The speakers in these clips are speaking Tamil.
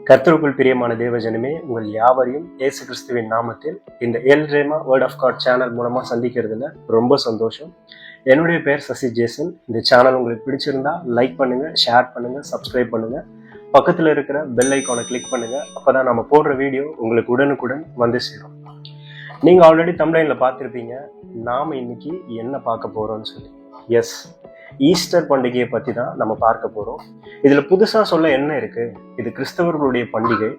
கர்த்தருக்குள் பிரியமான தேவஜனமே, உங்கள் யாவரையும் இயேசு கிறிஸ்துவின் நாமத்தில் இந்த El Rhema word of God channel மூலமா சந்திக்கிறதுல ரொம்ப சந்தோஷம். என்னுடைய பேர் சசி ஜேசன். இந்த சேனல் உங்களுக்கு பிடிச்சிருந்தா லைக் பண்ணுங்க, ஷேர் பண்ணுங்க, சப்ஸ்கிரைப் பண்ணுங்க, பக்கத்துல இருக்கிற பெல் ஐக்கானை கிளிக் பண்ணுங்க. அப்பதான் நம்ம போடுற வீடியோ உங்களுக்கு உடனுக்குடன் வந்து சேரும். நீங்க ஆல்ரெடி தம்ப்லைன்ல பார்த்திருப்பீங்க நாம இன்னைக்கு என்ன பார்க்க போறோம்னு சொல்லி. எஸ், ஈஸ்டர் பண்டிகையை பற்றி தான் நம்ம பார்க்க போகிறோம். இதில் புதுசாக சொல்ல என்ன இருக்குது? இது கிறிஸ்தவர்களுடைய பண்டிகை.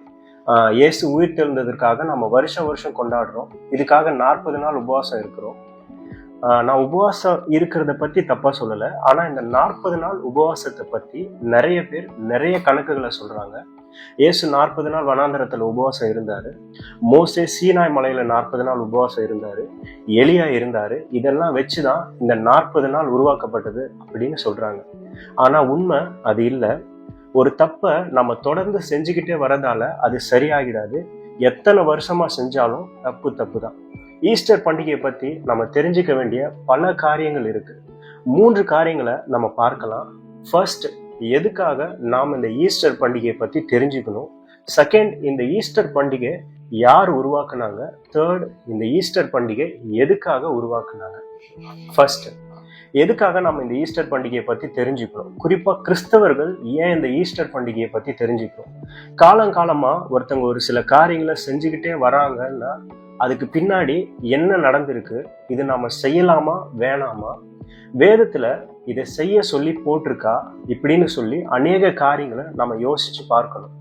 இயேசு உயிர் தெழுந்ததற்காக நம்ம வருஷம் கொண்டாடுறோம். இதுக்காக 40 நாள் உபவாசம் இருக்கிறோம். நான் உபவாசம் இருக்கிறத பற்றி தப்பாக சொல்லலை, ஆனால் இந்த 40 நாள் உபவாசத்தை பற்றி நிறைய பேர் நிறைய கணக்குகளை சொல்கிறாங்க. இயேசு 40 நாள் வனாந்தரத்தில் உபவாசம் இருந்தார். மோசே சீனாய் மலையில் 40 நாள் உபவாசம் இருந்தார். எலியா இருந்தார். இதெல்லாம் வச்சுதான் இந்த 40 நாள் உருவாக்கப்பட்டது அப்படின்னு சொல்கிறாங்க. ஆனால் உண்மை அது இல்லை. ஒரு தப்பை நம்ம தொடர்ந்து செஞ்சுக்கிட்டே வரதால அது சரியாகிடாது. எத்தனை வருஷமா செஞ்சாலும் தப்பு தான். ஈஸ்டர் பண்டிகையை பற்றி நம்ம தெரிஞ்சுக்க வேண்டிய பல காரியங்கள் இருக்கு. 3 காரியங்களை நம்ம பார்க்கலாம். ஃபர்ஸ்ட், எதுக்காக நாம் இந்த ஈஸ்டர் பண்டிகையை பற்றி தெரிஞ்சுக்கணும். செகண்ட், இந்த ஈஸ்டர் பண்டிகை யார் உருவாக்குனாங்க. தேர்ட், இந்த ஈஸ்டர் பண்டிகை எதுக்காக உருவாக்குனாங்க. ஃபர்ஸ்ட், எதுக்காக நம்ம இந்த ஈஸ்டர் பண்டிகையை பற்றி தெரிஞ்சுக்கணும். குறிப்பாக கிறிஸ்தவர்கள் ஏன் இந்த ஈஸ்டர் பண்டிகையை பற்றி தெரிஞ்சுக்கணும். காலங்காலமாக ஒருத்தவங்க ஒரு சில காரியங்களை செஞ்சுக்கிட்டே வராங்கன்னா அதுக்கு பின்னாடி என்ன நடந்திருக்கு, இது நாம செய்யலாமா வேணாமா, வேதத்துல இதை செய்ய சொல்லி போட்டிருக்கா இப்படின்னு சொல்லி அநேக காரியங்களை நம்ம யோசிச்சு பார்க்கணும்.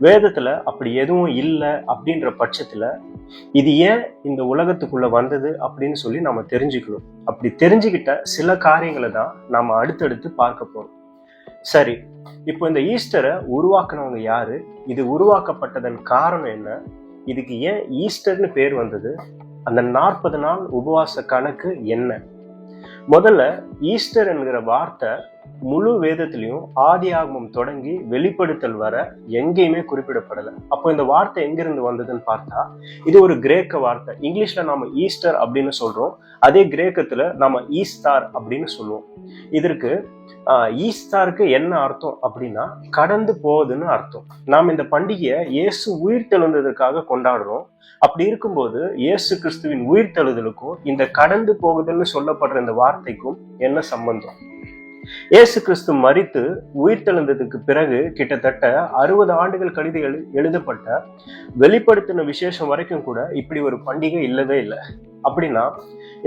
வேதத்துல அப்படி எதுவும் இல்லை அப்படின்ற பட்சத்துல இது ஏன் இந்த உலகத்துக்குள்ள வந்தது அப்படின்னு சொல்லி நம்ம தெரிஞ்சுக்கணும். அப்படி தெரிஞ்சுக்கிட்ட சில காரியங்களை தான் நாம அடுத்தடுத்து பார்க்க போறோம். சரி, இப்போ இந்த ஈஸ்டரை உருவாக்குனவங்க யாரு, இது உருவாக்கப்பட்டதன் காரணம் என்ன, இதுக்கு ஏன் ஈஸ்டர்னு பேர் வந்தது, அந்த 40 நாள் உபவாச கணக்கு என்ன. முதல்ல, ஈஸ்டர் என்கிற வார்த்தை முழு வேதத்திலையும் ஆதி ஆகமம் தொடங்கி வெளிப்படுத்தல் வர எங்கேயுமே குறிப்பிடப்படலை. அப்போ இந்த வார்த்தை எங்கிருந்து வந்ததுன்னு பார்த்தா, இது ஒரு கிரேக்க வார்த்தை. இங்கிலீஷ்ல நாம ஈஸ்டர் அப்படின்னு சொல்றோம், அதே கிரேக்கத்துல நாம ஈஸ்டார் அப்படின்னு சொல்லுவோம். இதற்கு ஈஸ்டாருக்கு என்ன அர்த்தம் அப்படின்னா கடந்து போகுதுன்னு அர்த்தம். நாம் இந்த பண்டிகையை இயேசு உயிர் தெழுந்ததற்காக கொண்டாடுறோம். அப்படி இருக்கும்போது இயேசு கிறிஸ்துவின் உயிர் தெழுதலுக்கும் இந்த கடந்து போகுதுன்னு சொல்லப்படுற இந்த வார்த்தைக்கும் என்ன சம்பந்தம்? இயேசு கிறிஸ்து மரித்து உயிர் தெழுந்ததுக்கு பிறகு கிட்டத்தட்ட 60 ஆண்டுகள் கழித்து எழுதப்பட்ட வெளிப்படுத்தின விசேஷம் வரைக்கும் கூட இப்படி ஒரு பண்டிகை இல்லவே இல்லை. அப்படின்னா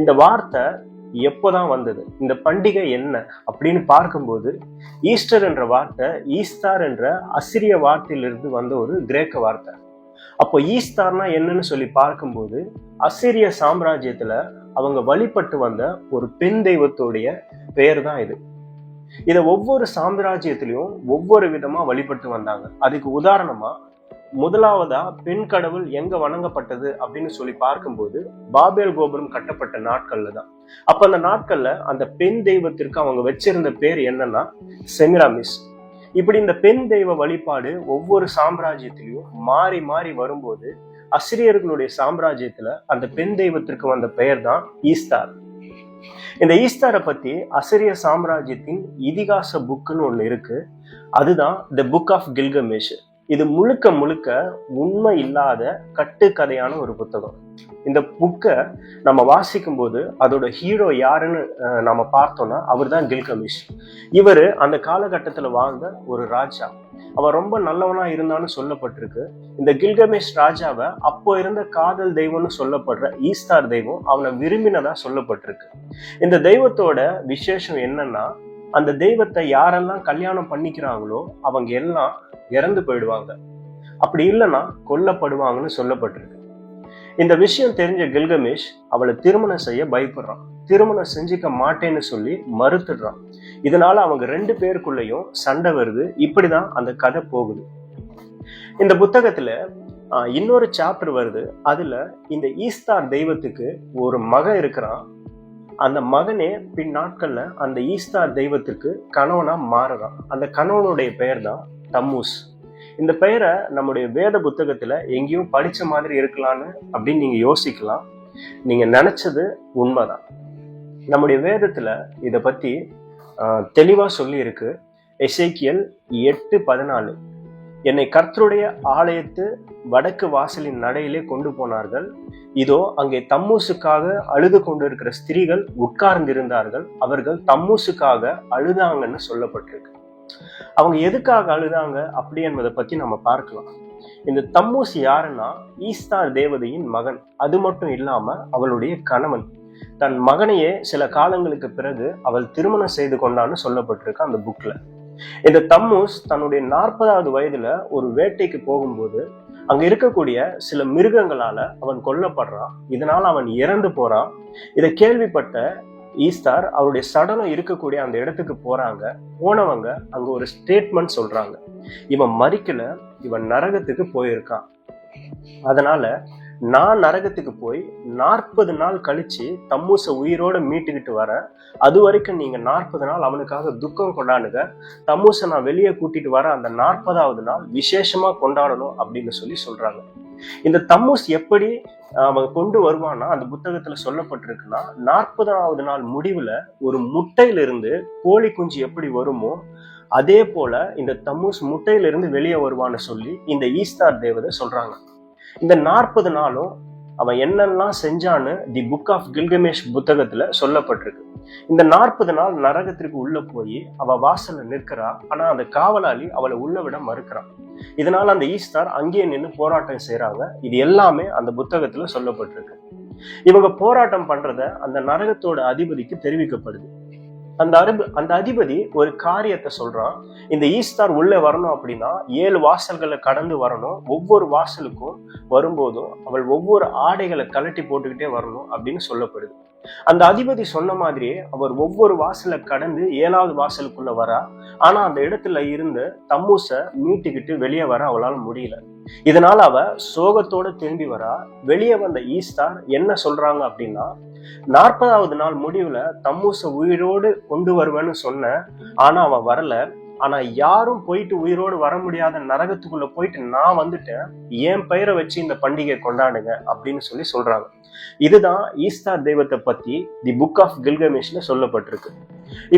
இந்த வார்த்தை எப்போதான் வந்தது, இந்த பண்டிகை என்ன அப்படின்னு பார்க்கும்போது ஈஸ்டர் என்ற வார்த்தை ஈஸ்டார் என்ற அசிரிய வார்த்தையிலிருந்து வந்த ஒரு கிரேக்க வார்த்தை. அப்போ ஈஸ்டார்னா என்னன்னு சொல்லி பார்க்கும்போது அசிரிய சாம்ராஜ்யத்துல அவங்க வழிபட்டு வந்த ஒரு பெண் தெய்வத்துடைய பெயர் தான் இது. இதை ஒவ்வொரு சாம்ராஜ்யத்திலையும் ஒவ்வொரு விதமா வழிபட்டு வந்தாங்க. அதுக்கு உதாரணமா முதலாவதா பெண் கடவுள் எங்க வணங்கப்பட்டது அப்படின்னு சொல்லி பார்க்கும்போது பாபேல் கோபுரம் கட்டப்பட்ட நாட்கள்ல தான். அப்ப அந்த நாட்கள்ல அந்த பெண் தெய்வத்திற்கு அவங்க வச்சிருந்த பேர் என்னன்னா செமிராமிஸ். இப்படி இந்த பெண் தெய்வ வழிபாடு ஒவ்வொரு சாம்ராஜ்யத்திலையும் மாறி மாறி வரும்போது அசிரியர்களுடைய சாம்ராஜ்யத்துல அந்த பெண் தெய்வத்திற்கு வந்த பெயர் தான் ஈஸ்டார். இந்த ஈஸ்டாரை பத்தி அசிரிய சாம்ராஜ்யத்தின் இதிகாச புக்குன்னு ஒண்ணு இருக்கு. அதுதான் தி புக் ஆஃப் கில்கமேஷ். இது முழுக்க உண்மை இல்லாத கட்டுக்கதையான ஒரு புத்தகம். இந்த புக்கை நம்ம வாசிக்கும் போது அதோட ஹீரோ யாருன்னு நம்ம பார்த்தோம்னா அவர் தான் கில்கமேஷ். இவர் அந்த காலகட்டத்துல வாழ்ந்த ஒரு ராஜா. அவன் ரொம்ப நல்லவனா இருந்தான்னு சொல்லப்பட்டிருக்கு. இந்த கில்கமேஷ் ராஜாவை அப்போ இருந்த காதல் தெய்வம்னு சொல்லப்படுற ஈஸ்டார் தெய்வம் அவனை விரும்பினதா சொல்லப்பட்டிருக்கு. இந்த தெய்வத்தோட விசேஷம் என்னன்னா, அந்த தெய்வத்தை யாரெல்லாம் கல்யாணம் பண்ணிக்கிறாங்களோ அவங்க எல்லாம் இறந்து போயிடுவாங்க, அப்படி இல்லைன்னா கொல்லப்படுவாங்கன்னு சொல்லப்பட்டிருக்கு. இந்த விஷயம் தெரிஞ்ச கில்கமேஷ் அவளை திருமணம் செய்ய பயப்படுறான். திருமணம் செஞ்சுக்க மாட்டேன்னு சொல்லி மறுத்துடுறான். இதனால அவங்க 2 பேருக்குள்ளேயும் சண்டை வருது. இப்படிதான் அந்த கதை போகுது. இந்த புத்தகத்துல இன்னொரு சாப்டர் வருது. அதுல இந்த ஈஸ்டார் தெய்வத்துக்கு ஒரு மகன் இருக்கிறான். அந்த மகனே பின் நாட்கள்ல அந்த ஈஸ்டார் தெய்வத்திற்கு கணவனா மாறுறான். அந்த கணவனுடைய பெயர் தான் தம்மூஸ். இந்த பெயரை நம்முடைய வேத புத்தகத்துல எங்கேயும் படிச்ச மாதிரி இருக்கலான்னு அப்படின்னு நீங்க யோசிக்கலாம். நீங்க நினைச்சது உண்மைதான். நம்முடைய வேதத்துல இதை பத்தி தெளிவா சொல்லி இருக்கு. எசேக்கியேல் 8:14. என்னை கர்த்தருடைய ஆலயத்து வடக்கு வாசலின் நடையிலே கொண்டு போனார்கள். இதோ அங்கே தம்மூசுக்காக அழுது கொண்டிருக்கிற ஸ்திரீகள் உட்கார்ந்திருந்தார்கள். அவர்கள் தம்மூசுக்காக அழுதாங்கன்னு சொல்லப்பட்டிருக்கு. அவங்க எதுக்காக அழுதாங்க அப்படி என்பதை பத்தி நம்ம பார்க்கலாம். இந்த தம்மூஸ் யாருன்னா ஈஸ்தார் தேவதையின் மகன். அது மட்டும் இல்லாம அவளுடைய கணவன். தன் மகனையே சில காலங்களுக்கு பிறகு அவள் திருமணம் செய்து கொண்டான்னு சொல்லப்பட்டிருக்கு அந்த புக்ல. இந்த தம்மூஸ் தன்னுடைய 40வது வயதுல ஒரு வேட்டைக்கு போகும்போது அங்க இருக்கக்கூடிய சில மிருகங்களால அவன் கொல்லப்படுறான். இதனால அவன் இறந்து போறான். இதை கேள்விப்பட்ட ஈஸ்தார் அவருடைய சடலம் இருக்கக்கூடிய அந்த இடத்துக்கு போறாங்க. போனவங்க அங்க ஒரு ஸ்டேட்மெண்ட் சொல்றாங்க, இவன் மரிக்கல, இவன் நரகத்துக்கு போயிருக்கான். அதனால நான் நரகத்துக்கு போய் 40 நாள் கழிச்சு தம்மூச உயிரோட மீட்டுக்கிட்டு வரேன். அது வரைக்கும் நீங்க 40 நாள் அவனுக்காக துக்கம் கொண்டாடுங்க. தம்மூச நான் வெளியே கூட்டிட்டு வர அந்த 40வது நாள் விசேஷமா கொண்டாடணும் அப்படின்னு சொல்றாங்க. இந்த தம்மூஸ் எப்படி அவன் கொண்டு வருவான்னா அந்த புத்தகத்துல சொல்லப்பட்டிருக்குன்னா 40வது நாள் முடிவுல ஒரு முட்டையிலிருந்து கோழி குஞ்சு எப்படி வருமோ அதே போல இந்த தம்மூஸ் முட்டையிலிருந்து வெளியே வருவான்னு சொல்லி இந்த ஈஸ்தார் தேவதை சொல்றாங்க. இந்த 40 நாளும் அவன் என்னெல்லாம் செஞ்சான்னு தி புக் ஆஃப் கில்கமேஷ் புத்தகத்துல சொல்லப்பட்டிருக்கு. இந்த 40 நாள் நரகத்திற்கு உள்ள போய் அவ வாசல்ல நிற்கிறா. ஆனா அந்த காவலாளி அவளை உள்ள விட மறுக்கிறான். இதனால அந்த ஈஸ்தார் அங்கேயே நின்று போராட்டம் செய்யறாங்க. இது எல்லாமே அந்த புத்தகத்துல சொல்லப்பட்டிருக்கு. இவங்க போராட்டம் பண்றத அந்த நரகத்தோட அதிபதிக்கு தெரிவிக்கப்படுது. அந்த அதிபதி ஒரு காரியத்தை சொல்றான். இந்த ஈஸ்தார் உள்ள வரணும் அப்படின்னா 7 வாசல்களை கடந்து வரணும். ஒவ்வொரு வாசலுக்கும் வரும்போதும் அவள் ஒவ்வொரு ஆடைகளை கலட்டி போட்டுக்கிட்டே வரணும் அப்படின்னு சொல்லப்படுது. அந்த அதிபதி சொன்ன மாதிரியே அவர் ஒவ்வொரு வாசலை கடந்து 7வது வாசலுக்குள்ள வரா. ஆனா அந்த இடத்துல இருந்து தம்மூச மீட்டுக்கிட்டு வெளியே வர அவளால முடியல. இதனால அவ சோகத்தோட திரும்பி வரா. வெளியே வந்த ஈஸ்தார் என்ன சொல்றாங்க அப்படின்னா, 40வது நாள் முடிவுல தம்மூச உயிரோடு கொண்டு வருவேன்னு சொன்ன, ஆனா அவன் வரல. ஆனா யாரும் போயிட்டு உயிரோடு வர முடியாத நரகத்துக்குள்ள போயிட்டு நான் வந்துட்டேன், என் பெயரை வச்சு இந்த பண்டிகை கொண்டாடுங்க அப்படின்னு சொல்றாங்க. இதுதான் ஈஸ்தார் தெய்வத்தை பத்தி தி புக் ஆஃப் கில்கமேஷ்ல சொல்லப்பட்டிருக்கு.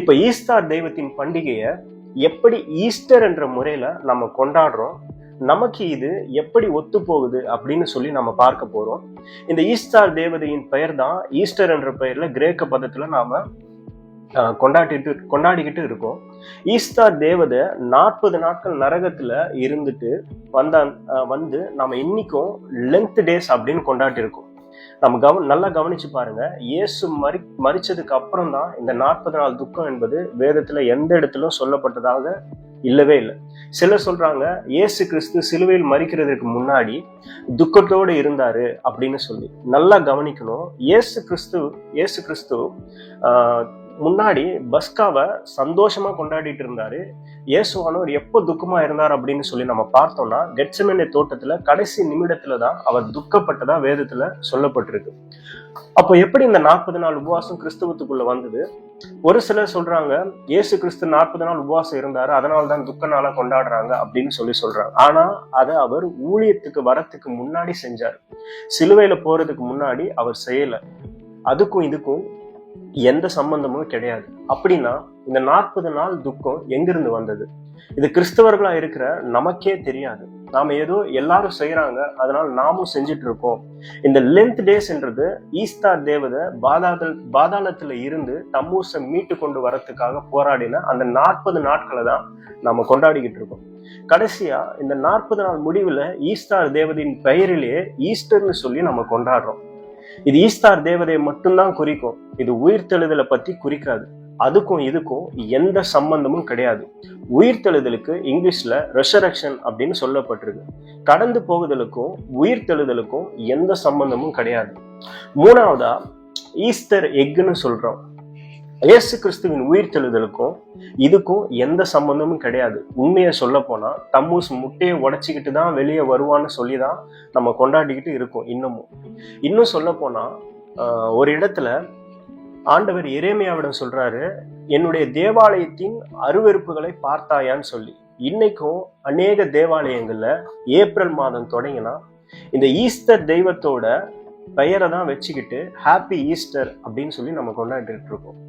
இப்ப ஈஸ்தார் தெய்வத்தின் பண்டிகையை எப்படி ஈஸ்டர் என்ற முறையில நம்ம கொண்டாடுறோம், நமக்கு இது எப்படி ஒத்து போகுது அப்படின்னு நம்ம பார்க்க போறோம். இந்த ஈஸ்டார் தேவதையின் பெயர் தான் ஈஸ்டர் என்ற பெயர்ல கிரேக்க பதத்துல நாம கொண்டாடிக்கிட்டு இருக்கோம். ஈஸ்டார் தேவதை 40 நாட்கள் நரகத்துல இருந்துட்டு வந்து நாம இன்னைக்கும் லென்த் டேஸ் அப்படின்னு கொண்டாடி இருக்கோம். நம்ம நல்லா கவனிச்சு பாருங்க. இயேசு மரிச்சதுக்கு அப்புறம் தான் இந்த 40 நாள் துக்கம் என்பது வேதத்துல எந்த இடத்திலும் சொல்லப்பட்டதாக இல்லவே இல்லை. சிலர் சொல்றாங்க இயேசு கிறிஸ்து சிலுவையில் மரிக்கிறதுக்கு முன்னாடி துக்கத்தோடு இருந்தாரு அப்படின்னு நல்லா கவனிக்கணும். இயேசு கிறிஸ்து முன்னாடி பஸ்காவை சந்தோஷமா கொண்டாடிட்டு இருந்தாரு. இயேசுவானவர் எப்போ துக்கமா இருந்தார் அப்படின்னு நம்ம பார்த்தோம்னா கெத்செமனே தோட்டத்துல கடைசி நிமிடத்துல தான் அவர் துக்கப்பட்டதா வேதத்துல சொல்லப்பட்டிருக்கு. அப்போ எப்படி இந்த 40 நாள் உபவாசம் கிறிஸ்துவத்துக்குள்ள வந்தது? ஒரு சிலர் சொல்றாங்க இயேசு கிறிஸ்து 40 நாள் உபவாசம் இருந்தாரு, அதனால்தான் துக்க நாளா கொண்டாடுறாங்க அப்படின்னு சொல்றாங்க. ஆனா அதை அவர் ஊழியத்துக்கு வரத்துக்கு முன்னாடி செஞ்சார். சிலுவையில போறதுக்கு முன்னாடி அவர் செய்யல. அதுக்கும் இதுக்கும் எந்த சம்பந்தமும் கிடையாது. அப்படின்னா இந்த 40 நாள் துக்கம் எங்கிருந்து வந்தது? இது கிறிஸ்தவர்களா இருக்கிற நமக்கே தெரியாது. நாம ஏதோ எல்லாரும் செய்யறாங்க அதனால நாமும் செஞ்சுட்டு இருக்கோம். இந்த லென்த் டேஸ் என்றது ஈஸ்டார் தேவதை பாதாளத்துல இருந்து தம்மூச மீட்டு கொண்டு வரத்துக்காக போராடின அந்த 40 நாட்களை தான் நாம கொண்டாடிக்கிட்டு இருக்கோம். கடைசியா இந்த 40 நாள் முடிவுல ஈஸ்டார் தேவதையின் பெயரிலேயே ஈஸ்டர்னு நம்ம கொண்டாடுறோம். இது ஈஸ்டார் தேவதையை மட்டும்தான் குறிக்கும். இது உயிர்த்தெழுதலை பத்தி குறிக்காது. அதுக்கும் இதுக்கும் எந்த சம்பந்தமும் கிடையாது. உயிர்த்தெழுதலுக்கு இங்கிலீஷ்ல ரெசரக்ஷன் அப்படின்னு சொல்லப்பட்டிருக்கு. கடந்து போகுதலுக்கும் உயிர்த்தெழுதலுக்கும் எந்த சம்பந்தமும் கிடையாது. மூணாவதா ஈஸ்டர் எக்னு சொல்றோம். இயேசு கிறிஸ்துவின் உயிர்த்தெழுதலுக்கும் இதுக்கும் எந்த சம்பந்தமும் கிடையாது. உண்மையை சொல்ல போனா தம்மூஸ் முட்டையை உடைச்சிக்கிட்டு தான் வெளியே வருவான்னு சொல்லிதான் நம்ம கொண்டாடிக்கிட்டு இருக்கோம். இன்னும் சொல்ல போனா ஒரு இடத்துல ஆண்டவர் எரேமியாவிடம் சொல்றாரு, என்னுடைய தேவாலயத்தின் அருவருப்புகளை பார்த்தாயான்னு சொல்லி. இன்னைக்கும் அநேக தேவாலயங்கள்ல ஏப்ரல் மாதம் தொடங்கினா இந்த ஈஸ்டர் தெய்வத்தோட பெயரை தான் வச்சுக்கிட்டு ஹாப்பி ஈஸ்டர் அப்படின்னு நம்ம கொண்டாடிட்டு இருக்கோம்.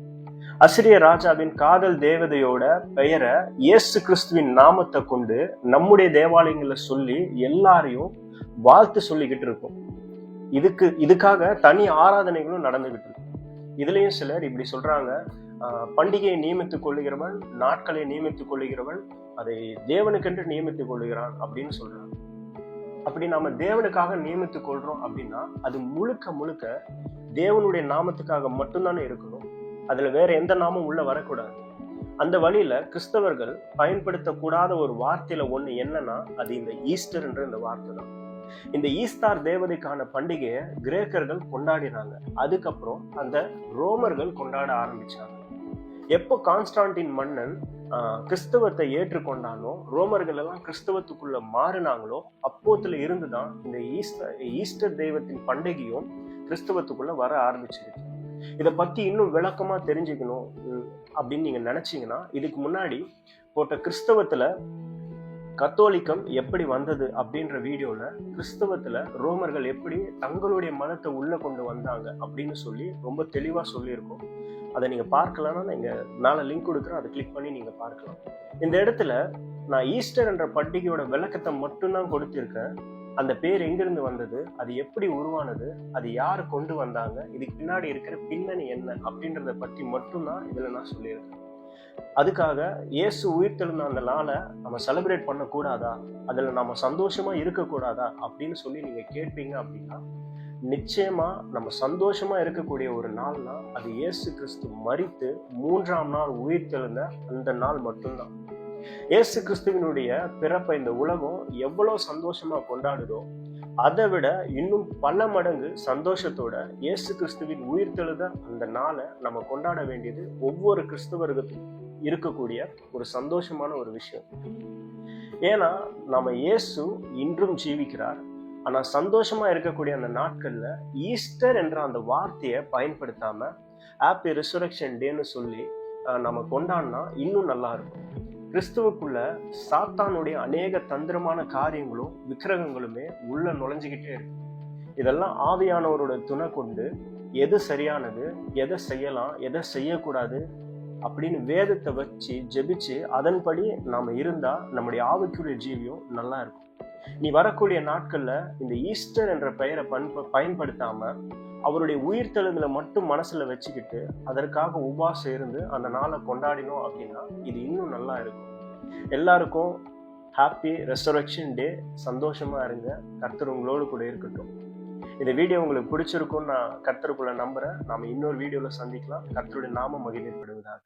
அசிரிய ராஜாவின் காதல் தேவதையோட பெயரை இயேசு கிறிஸ்துவின் நாமத்தை கொண்டு நம்முடைய தேவாலயங்களை சொல்லி எல்லாரையும் வாழ்த்து சொல்லிக்கிட்டு இருக்கும். இதுக்காக தனி ஆராதனைகளும் நடந்துகிட்டு இருக்கு. இதுலயும் சிலர் இப்படி சொல்றாங்க, பண்டிகையை நியமித்துக் கொள்ளுகிறவன், நாட்களை நியமித்துக் கொள்ளுகிறவன் அதை தேவனுக்கென்று நியமித்துக் கொள்ளுகிறான் அப்படின்னு சொல்றாங்க. அப்படி நாம தேவனுக்காக நியமித்துக் கொள்றோம் அப்படின்னா அது முழுக்க முழுக்க தேவனுடைய நாமத்துக்காக மட்டும்தானே இருக்கணும். அதுல வேற எந்த நாமும் உள்ள வரக்கூடாது. அந்த வழியில கிறிஸ்தவர்கள் பயன்படுத்தக்கூடாத ஒரு வார்த்தையில ஒண்ணு என்னன்னா அது இந்த ஈஸ்டர் என்ற இந்த வார்த்தை தான். இந்த ஈஸ்டார் தேவதைக்கான பண்டிகையை கிரேக்கர்கள் கொண்டாடினாங்க. அதுக்கப்புறம் அந்த ரோமர்கள் கொண்டாட ஆரம்பிச்சாங்க. எப்போ கான்ஸ்டான்டின் மன்னன் கிறிஸ்தவத்தை ஏற்றுக்கொண்டானோ, ரோமர்கள் எல்லாம் கிறிஸ்தவத்துக்குள்ள மாறினாங்களோ, அப்போத்துல இருந்துதான் இந்த ஈஸ்டர் தெய்வத்தின் பண்டிகையும் கிறிஸ்தவத்துக்குள்ள வர ஆரம்பிச்சிருக்கு. இதை பத்தி இன்னும் விளக்கமா தெரிஞ்சுக்கணும் அப்படின்னு நீங்க நினைச்சீங்கன்னா, இதுக்கு முன்னாடி போட்ட கிறிஸ்தவத்துல கத்தோலிக்கம் எப்படி வந்தது அப்படின்ற வீடியோல கிறிஸ்தவத்துல ரோமர்கள் எப்படி தங்களுடைய மதத்தை உள்ள கொண்டு வந்தாங்க அப்படின்னு சொல்லி ரொம்ப தெளிவா சொல்லியிருக்கோம். அதை நீங்க பார்க்கலாம்னா நீங்க மேல லிங்க் கொடுக்குறேன், அதை கிளிக் பண்ணி நீங்க பார்க்கலாம். இந்த இடத்துல நான் ஈஸ்டர் என்ற பண்டிகையோட விளக்கத்தை மட்டும்தான் கொடுத்திருக்கேன். அந்த பேர் எங்கிருந்து வந்தது, அது எப்படி உருவானது, அது யாரு கொண்டு வந்தாங்க, இதுக்கு பின்னாடி இருக்கிற பின்னணி என்ன அப்படின்றத பத்தி மட்டும்தான் இதுல நான் சொல்லியிருக்கேன். அதுக்காக இயேசு உயிர்த்தெழுந்த அந்த நாளை நம்ம செலிப்ரேட் பண்ணக்கூடாதா, அதுல நம்ம சந்தோஷமா இருக்கக்கூடாதா அப்படின்னு சொல்லி நீங்க கேட்பீங்க அப்படின்னா, நிச்சயமா நம்ம சந்தோஷமா இருக்கக்கூடிய ஒரு நாள்னா அது இயேசு கிறிஸ்து மரித்து 3ஆம் நாள் உயிர்த்தெழுந்த அந்த நாள் மட்டும்தான். இயேசு கிறிஸ்துவினுடைய பிறப்பை இந்த உலகம் எவ்வளவு சந்தோஷமா கொண்டாடுதோ அதை விட இன்னும் பல மடங்கு சந்தோஷத்தோட இயேசு கிறிஸ்துவின் உயிர்த்தெழுத அந்த நாளை நம்ம கொண்டாட வேண்டியது ஒவ்வொரு கிறிஸ்தவர்களுக்கும் இருக்கக்கூடிய ஒரு சந்தோஷமான ஒரு விஷயம். ஏன்னா நம்ம இயேசு இன்றும் ஜீவிக்கிறார். ஆனா சந்தோஷமா இருக்கக்கூடிய அந்த நாட்கள்ல ஈஸ்டர் என்ற அந்த வார்த்தையை பயன்படுத்தாம ஹாப்பி ரிசரக்ஷன் டேன்னு சொல்லி நம்ம கொண்டாடினா இன்னும் நல்லா இருக்கும். கிறிஸ்துவுக்குள்ள சாத்தானுடைய அநேக தந்திரமான காரியங்களும் விக்கிரகங்களுமே உள்ள நுழைஞ்சுக்கிட்டே இருக்கு. இதெல்லாம் ஆவியானவரோட துணை கொண்டு எது சரியானது, எதை செய்யலாம், எதை செய்யக்கூடாது அப்படின்னு வேதத்தை வச்சு ஜெபிச்சு அதன்படி நாம இருந்தா நம்முடைய ஆவிக்குரிய ஜீவியம் நல்லா இருக்கும். நீ வரக்கூடிய நாட்கள்ல இந்த ஈஸ்டர் என்ற பெயரை பயன்படுத்தாம அவருடைய உயிர்த்தெழுதலை மட்டும் மனசுல வச்சுக்கிட்டு அதற்காக உபாசம் இருந்து அந்த நாளை கொண்டாடினோம் அப்படின்னா இது இன்னும் நல்லா இருக்கும். எல்லாருக்கும் ஹாப்பி ரெசரக்ஷன் டே. சந்தோஷமா இருங்க. கர்த்தர் உங்களோடு கூட இருக்கட்டும். இந்த வீடியோ உங்களுக்கு பிடிச்சிருக்கும்னு நான் கர்த்தருக்குள்ள நம்புறேன். நாம இன்னொரு வீடியோல சந்திக்கலாம். கர்த்தருடைய நாமம் மகிமைப்படுவதாக.